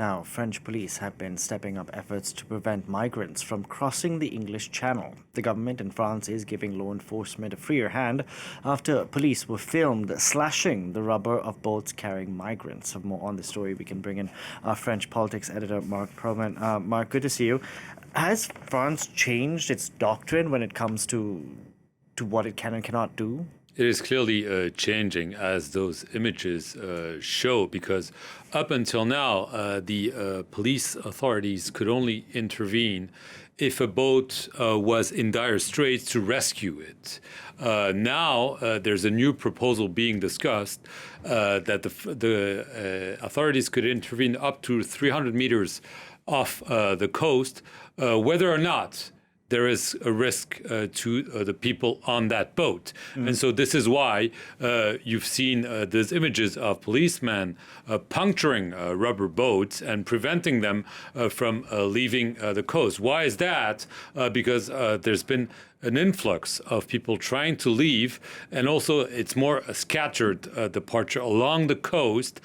Now, French police have been stepping up efforts to prevent migrants from crossing the English Channel. The government in France is giving law enforcement a freer hand after police were filmed slashing the rubber of boats carrying migrants. For more on the story, we can bring in our French politics editor, Marc Perelman. Marc, good to see you. Has France changed its doctrine when it comes to what it can and cannot do? It is clearly changing, as those images show, because up until now, the police authorities could only intervene if a boat was in dire straits to rescue it. Now, there's a new proposal being discussed that the authorities could intervene up to 300 meters off the coast, whether or not there is a risk to the people on that boat. And so this is why you've seen these images of policemen puncturing rubber boats and preventing them from leaving the coast. Why is that? Because there's been an influx of people trying to leave, and also it's more a scattered departure along the coast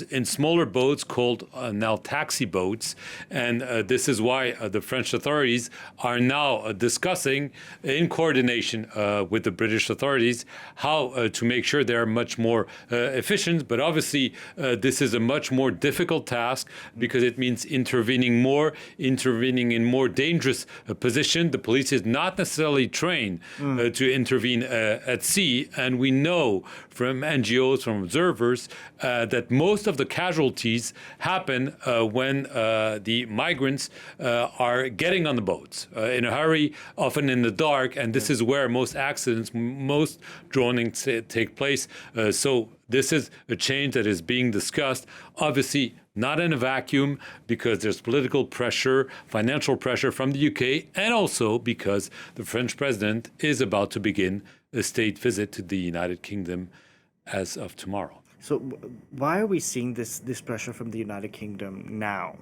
in smaller boats called now taxi boats. And this is why the French authorities are now discussing, in coordination with the British authorities, how to make sure they're much more efficient. But obviously, this is a much more difficult task because it means intervening in more dangerous position. The police is not necessarily trained to intervene at sea, and we know from NGOs, from observers, that most of the casualties happen when the migrants are getting on the boats in a hurry, often in the dark, and this is where most accidents, most drowning take place. So this is a change that is being discussed, obviously not in a vacuum, because there's political pressure, financial pressure from the UK, and also because the French president is about to begin a state visit to the United Kingdom as of tomorrow. So why are we seeing this pressure from the United Kingdom now?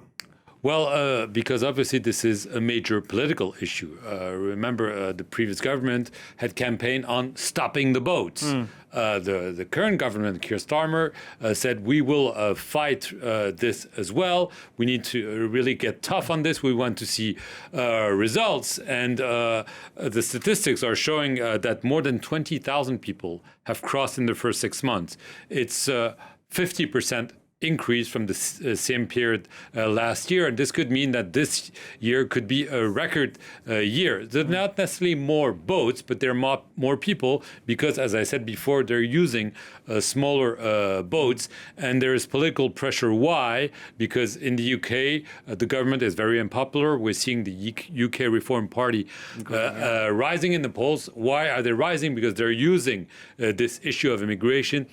Well, because obviously this is a major political issue. Remember, the previous government had campaigned on stopping the boats. The current government, Keir Starmer, said we will fight this as well. We need to really get tough on this. We want to see results. And the statistics are showing that more than 20,000 people have crossed in the first 6 months. It's 50% increase from the same period last year. And this could mean that this year could be a record year. There are not necessarily more boats, but there are more people because, as I said before, they're using smaller boats. And there is political pressure. Why? Because in the UK, the government is very unpopular. We're seeing the UK Reform Party rising in the polls. Why are they rising? Because they're using this issue of immigration,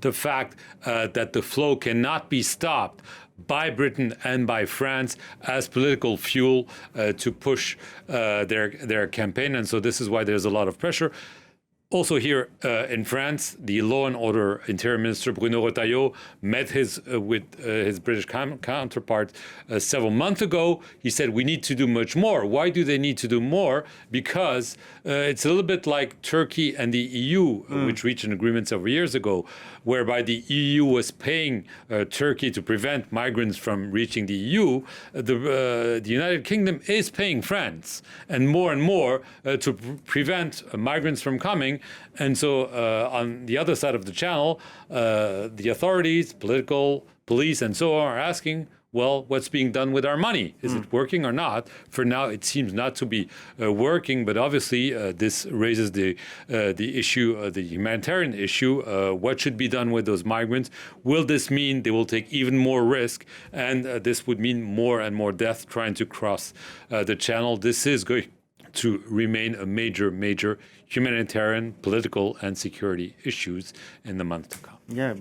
the fact that the flow cannot be stopped by Britain and by France as political fuel to push their campaign. And so this is why there's a lot of pressure. Also here in France, the Law and Order Interior Minister Bruno Retailleau met with his British counterpart several months ago. He said we need to do much more. Why do they need to do more? Because it's a little bit like Turkey and the EU, which reached an agreement several years ago, whereby the EU was paying Turkey to prevent migrants from reaching the EU. The United Kingdom is paying France and more to prevent migrants from coming. And so on the other side of the channel, the authorities, political, police, and so on are asking, well, what's being done with our money? Is it working or not? For now, it seems not to be working, but obviously this raises the issue, the humanitarian issue. What should be done with those migrants? Will this mean they will take even more risk? And this would mean more and more death trying to cross the channel. This is going to remain a major humanitarian, political, and security issues in the months to come. Yeah.